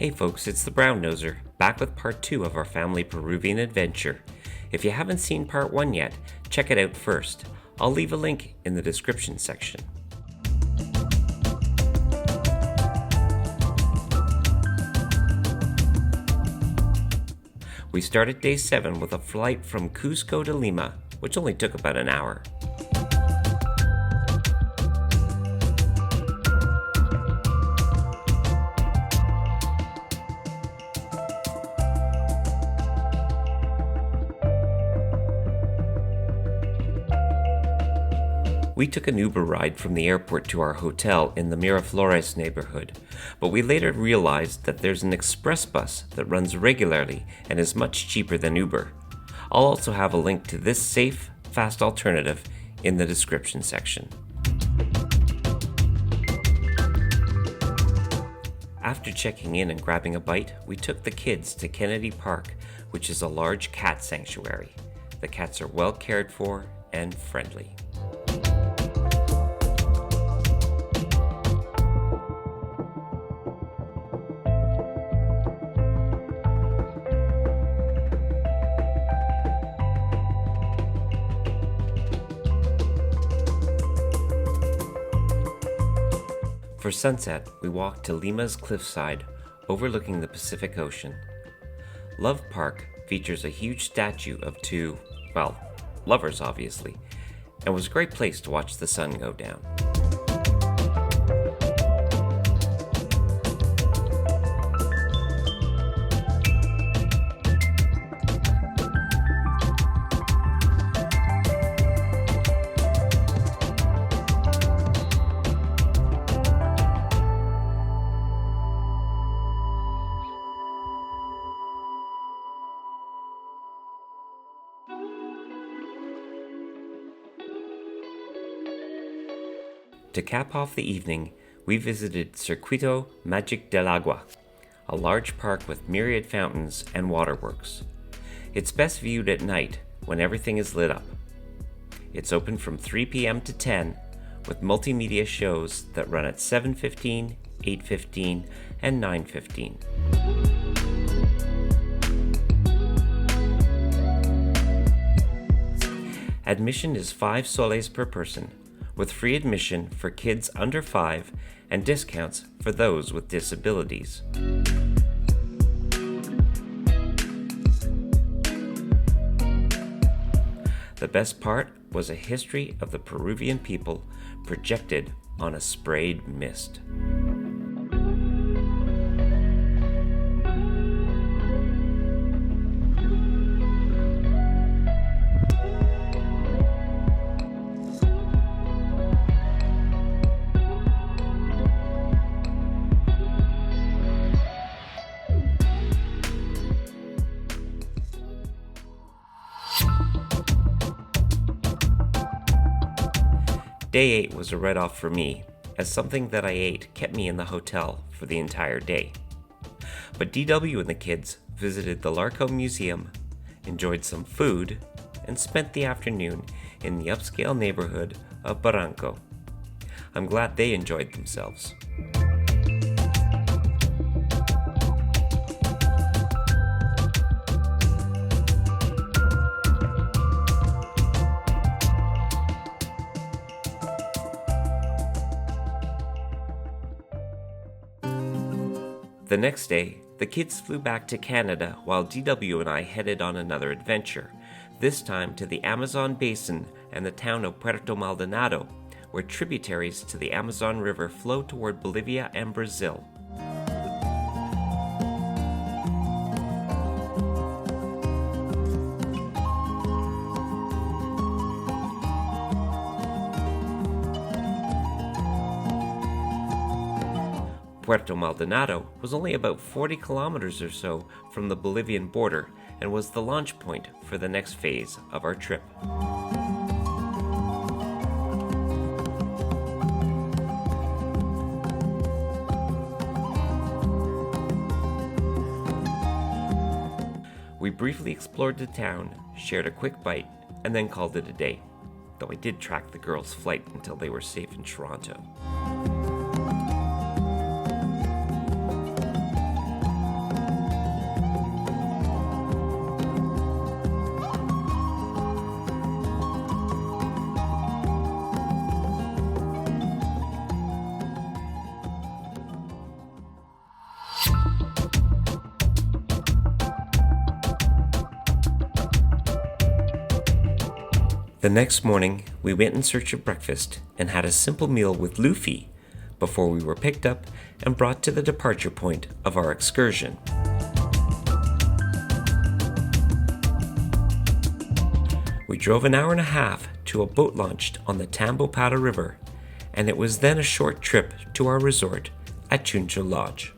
Hey folks, it's the Brown Noser, back with part 2 of our family Peruvian adventure. If you haven't seen part 1 yet, check it out first. I'll leave a link in the description section. We started day 7 with a flight from Cusco to Lima, which only took about an hour. We took an Uber ride from the airport to our hotel in the Miraflores neighborhood, but we later realized that there's an express bus that runs regularly and is much cheaper than Uber. I'll also have a link to this safe, fast alternative in the description section. After checking in and grabbing a bite, we took the kids to Kennedy Park, which is a large cat sanctuary. The cats are well cared for and friendly. For sunset, we walked to Lima's cliffside, overlooking the Pacific Ocean. Love Park features a huge statue of two, lovers obviously, and was a great place to watch the sun go down. To cap off the evening, we visited Circuito Magic del Agua, a large park with myriad fountains and waterworks. It's best viewed at night when everything is lit up. It's open from 3 p.m. to 10, with multimedia shows that run at 7:15, 8:15, and 9:15. Admission is 5 soles per person, with free admission for kids under 5 and discounts for those with disabilities. The best part was a history of the Peruvian people projected on a sprayed mist. Day 8 was a write-off for me, as something that I ate kept me in the hotel for the entire day. But DW and the kids visited the Larco Museum, enjoyed some food, and spent the afternoon in the upscale neighborhood of Barranco. I'm glad they enjoyed themselves. The next day, the kids flew back to Canada while DW and I headed on another adventure, this time to the Amazon Basin and the town of Puerto Maldonado, where tributaries to the Amazon River flow toward Bolivia and Brazil. Puerto Maldonado was only about 40 kilometers or so from the Bolivian border and was the launch point for the next phase of our trip. We briefly explored the town, shared a quick bite, and then called it a day, though I did track the girls' flight until they were safe in Toronto. The next morning, we went in search of breakfast and had a simple meal with Luffy before we were picked up and brought to the departure point of our excursion. We drove an hour and a half to a boat launch on the Tambopata River, and it was then a short trip to our resort at Chuncho Lodge.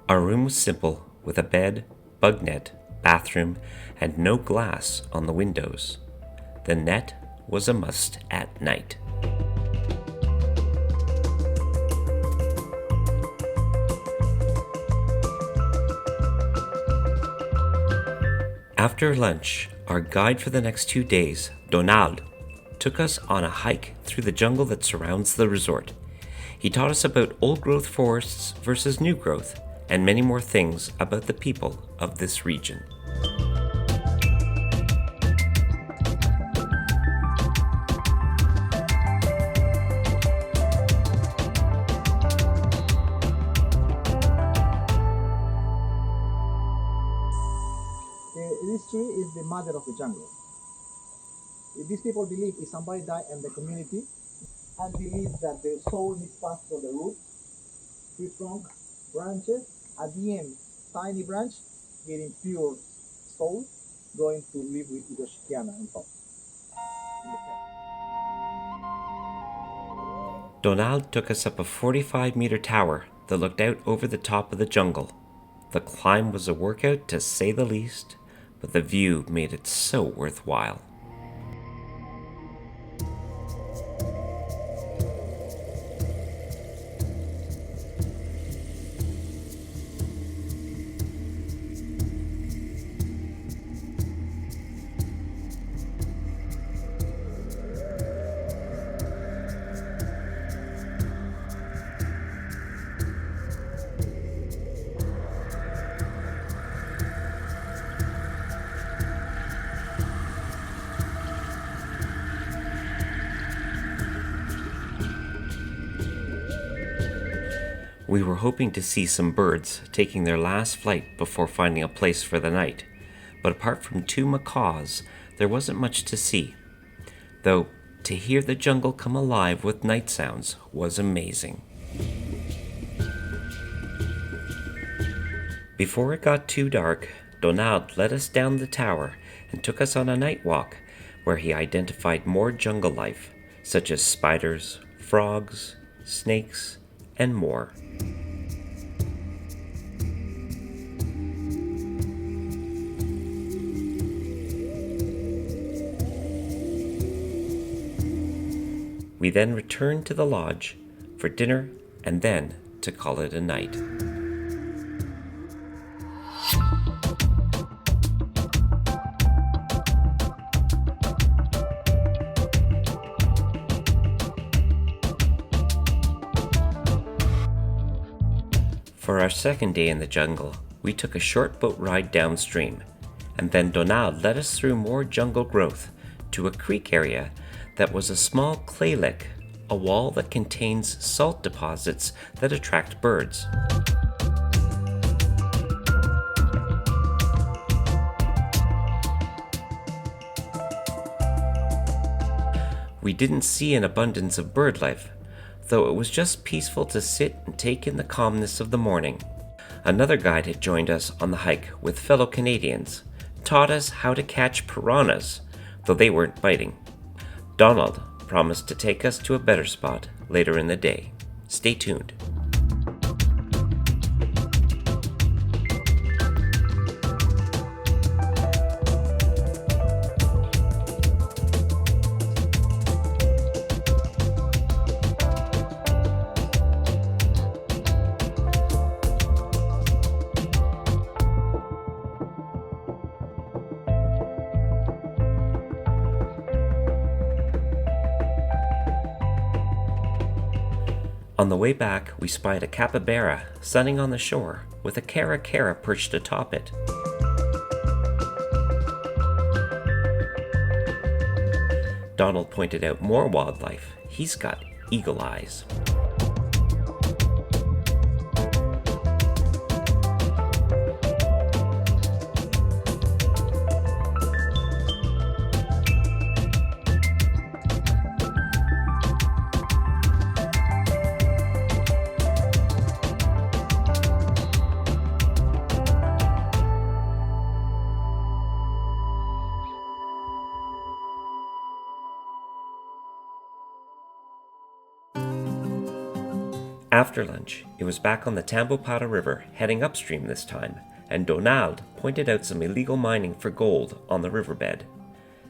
Our room was simple, with a bed, bug net, bathroom, and no glass on the windows. The net was a must at night. After lunch, our guide for the next 2 days, Donald, took us on a hike through the jungle that surrounds the resort. He taught us about old-growth forests versus new growth, and many more things about the people of this region. This tree is the mother of the jungle. These people believe if somebody died in the community and believe that the soul needs passed from the root, tree trunk, branches, at the end, tiny branch, getting pure soul, going to live with Hiroshikana on top. Donald took us up a 45-meter tower that looked out over the top of the jungle. The climb was a workout to say the least, but the view made it so worthwhile. We were hoping to see some birds taking their last flight before finding a place for the night, but apart from 2 macaws, there wasn't much to see. Though, to hear the jungle come alive with night sounds was amazing. Before it got too dark, Donald led us down the tower and took us on a night walk where he identified more jungle life, such as spiders, frogs, snakes, and more. We then returned to the lodge for dinner and then to call it a night. For our second day in the jungle, we took a short boat ride downstream, and then Donald led us through more jungle growth to a creek area that was a small clay lick, a wall that contains salt deposits that attract birds. We didn't see an abundance of bird life, though it was just peaceful to sit and take in the calmness of the morning. Another guide had joined us on the hike with fellow Canadians, taught us how to catch piranhas, though they weren't biting. Donald promised to take us to a better spot later in the day. Stay tuned. On the way back, we spied a capybara sunning on the shore with a cara perched atop it. Donald pointed out more wildlife. He's got eagle eyes. After lunch, it was back on the Tambopata River, heading upstream this time, and Donald pointed out some illegal mining for gold on the riverbed.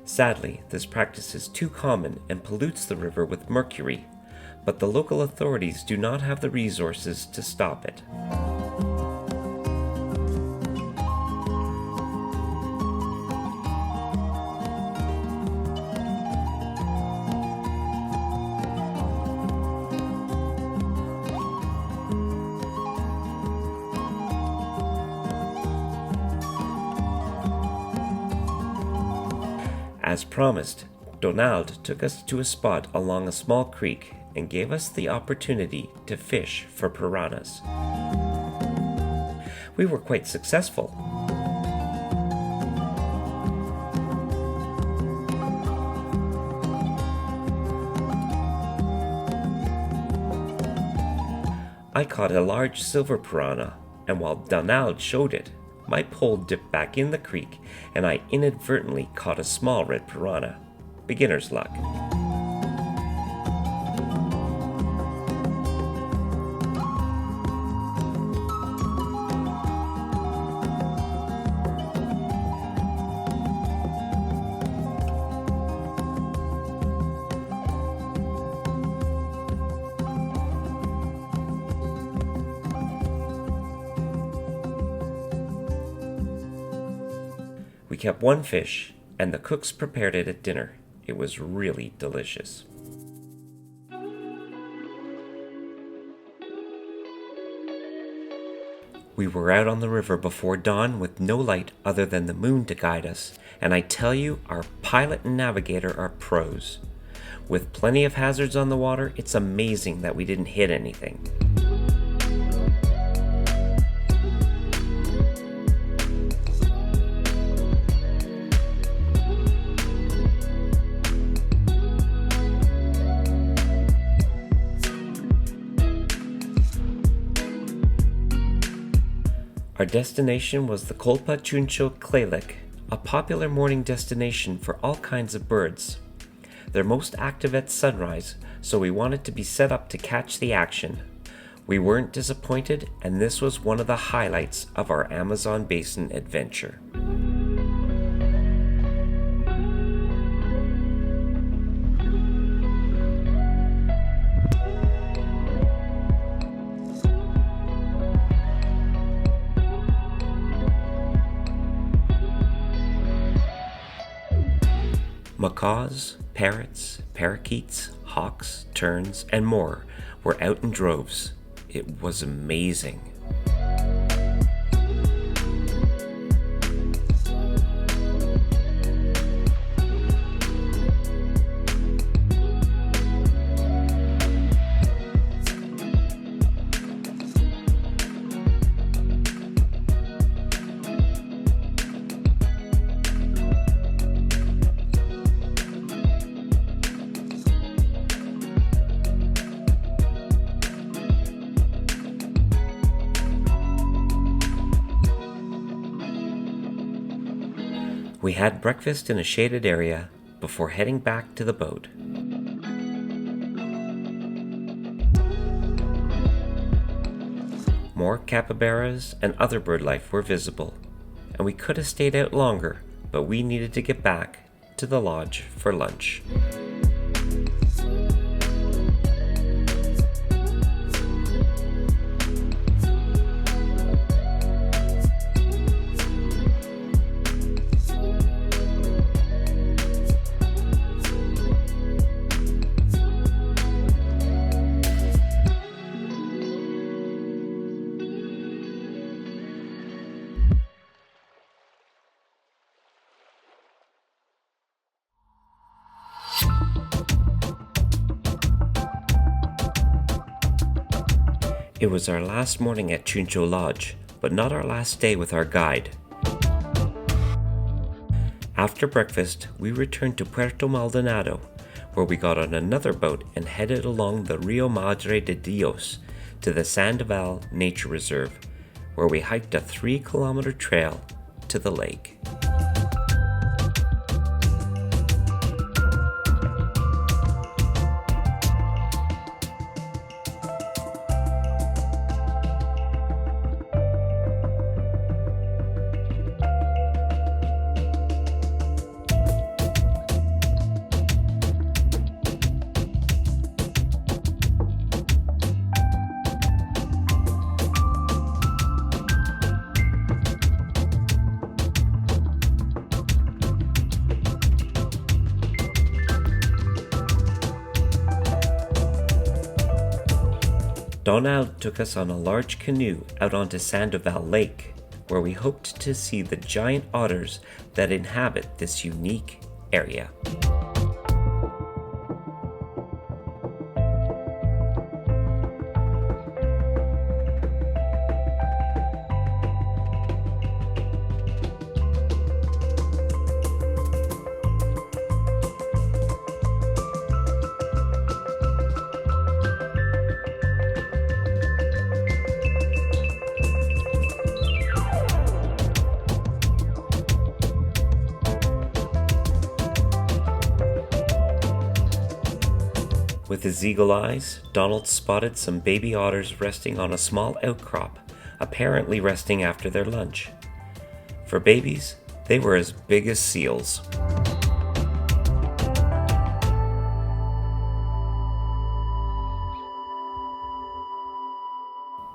Sadly, this practice is too common and pollutes the river with mercury, but the local authorities do not have the resources to stop it. As promised, Donald took us to a spot along a small creek and gave us the opportunity to fish for piranhas. We were quite successful. I caught a large silver piranha, and while Donald showed it, my pole dipped back in the creek and I inadvertently caught a small red piranha. Beginner's luck. We kept one fish, and the cooks prepared it at dinner. It was really delicious. We were out on the river before dawn with no light other than the moon to guide us, and I tell you, our pilot and navigator are pros. With plenty of hazards on the water, it's amazing that we didn't hit anything. Our destination was the Kolpa Chuncho Clay Lick, a popular morning destination for all kinds of birds. They're most active at sunrise, so we wanted to be set up to catch the action. We weren't disappointed, and this was one of the highlights of our Amazon Basin adventure. Macaws, parrots, parakeets, hawks, terns, and more were out in droves. It was amazing. We had breakfast in a shaded area before heading back to the boat. More capybaras and other bird life were visible, and we could have stayed out longer, but we needed to get back to the lodge for lunch. It was our last morning at Chuncho Lodge, but not our last day with our guide. After breakfast, we returned to Puerto Maldonado, where we got on another boat and headed along the Rio Madre de Dios to the Sandoval Nature Reserve, where we hiked a 3-kilometer trail to the lake. Donald took us on a large canoe out onto Sandoval Lake, where we hoped to see the giant otters that inhabit this unique area. With his eagle eyes, Donald spotted some baby otters resting on a small outcrop, apparently resting after their lunch. For babies, they were as big as seals.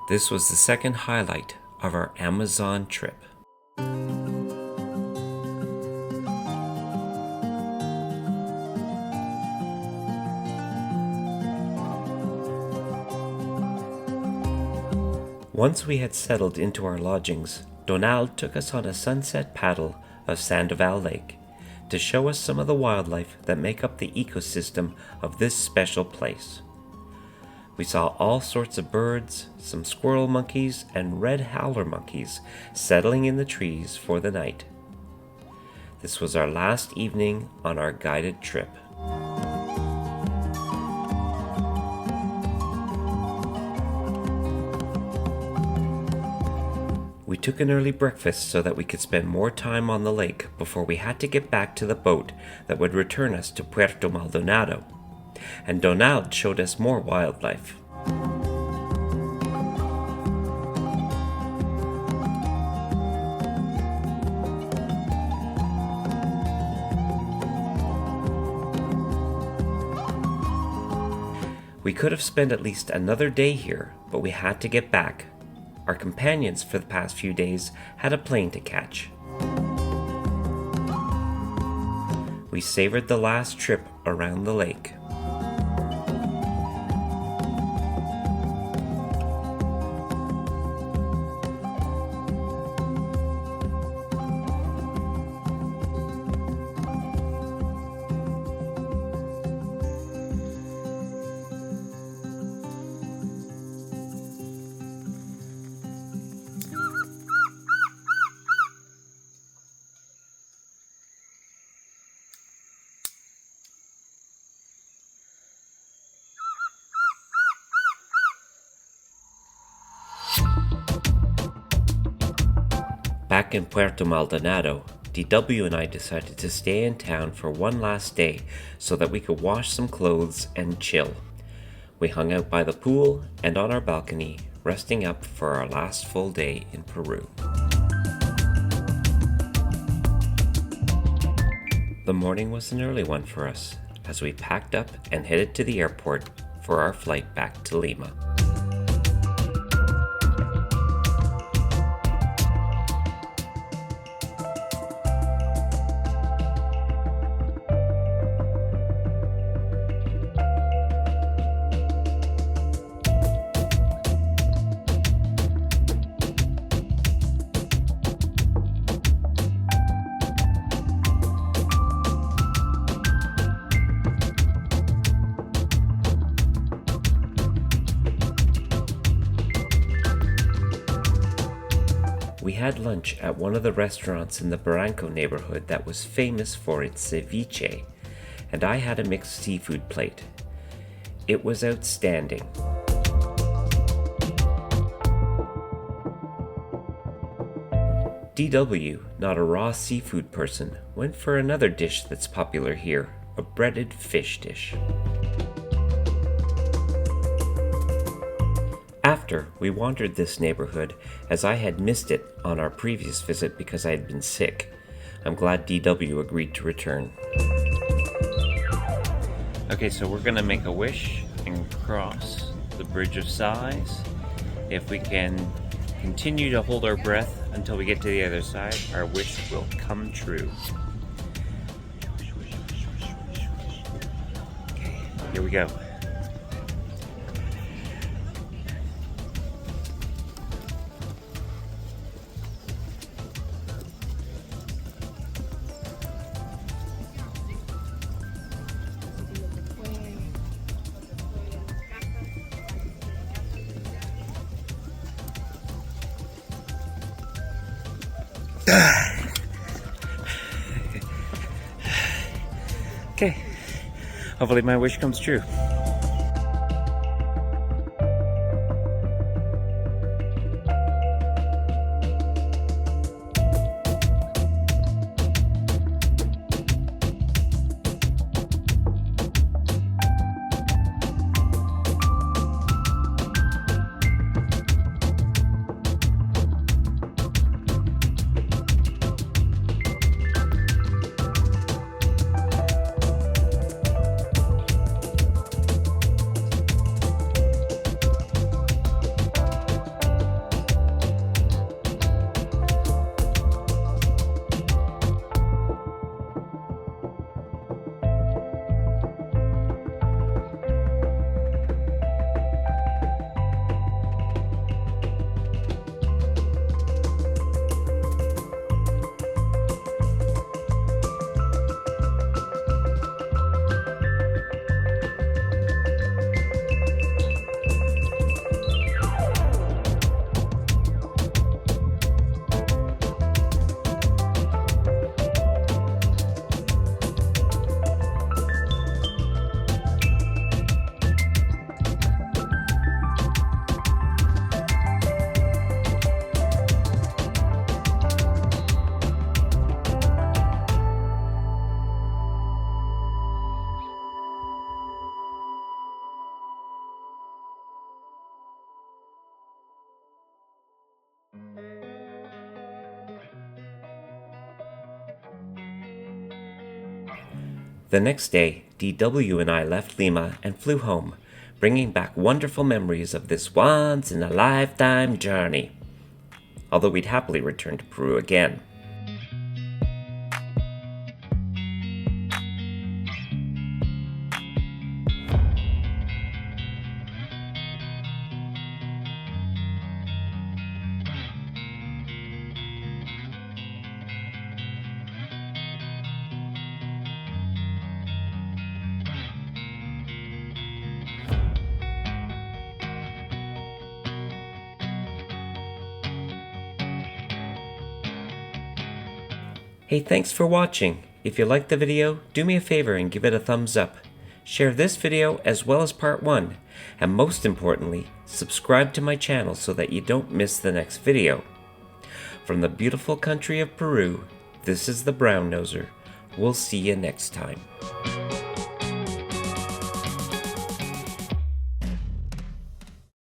This was the second highlight of our Amazon trip. Once we had settled into our lodgings, Donald took us on a sunset paddle of Sandoval Lake to show us some of the wildlife that make up the ecosystem of this special place. We saw all sorts of birds, some squirrel monkeys, and red howler monkeys settling in the trees for the night. This was our last evening on our guided trip. We took an early breakfast so that we could spend more time on the lake before we had to get back to the boat that would return us to Puerto Maldonado, and Donald showed us more wildlife. We could have spent at least another day here, but we had to get back. Our companions for the past few days had a plane to catch. We savored the last trip around the lake. Back in Puerto Maldonado, DW and I decided to stay in town for one last day so that we could wash some clothes and chill. We hung out by the pool and on our balcony, resting up for our last full day in Peru. The morning was an early one for us, as we packed up and headed to the airport for our flight back to Lima. we had lunch at one of the restaurants in the Barranco neighborhood that was famous for its ceviche, and I had a mixed seafood plate. It was outstanding. DW, not a raw seafood person, went for another dish that's popular here, a breaded fish dish. After, we wandered this neighborhood, as I had missed it on our previous visit because I had been sick. I'm glad DW agreed to return. Okay, so we're gonna make a wish and cross the Bridge of Sighs. If we can continue to hold our breath until we get to the other side, our wish will come true. Okay, here we go. Okay, hopefully my wish comes true. The next day, DW and I left Lima and flew home, bringing back wonderful memories of this once-in-a-lifetime journey. Although we'd happily return to Peru again. Hey, thanks for watching. If you liked the video, do me a favor and give it a thumbs up. Share this video as well as part 1, and most importantly, subscribe to my channel so that you don't miss the next video. From the beautiful country of Peru, this is the Brown Noser. We'll see you next time.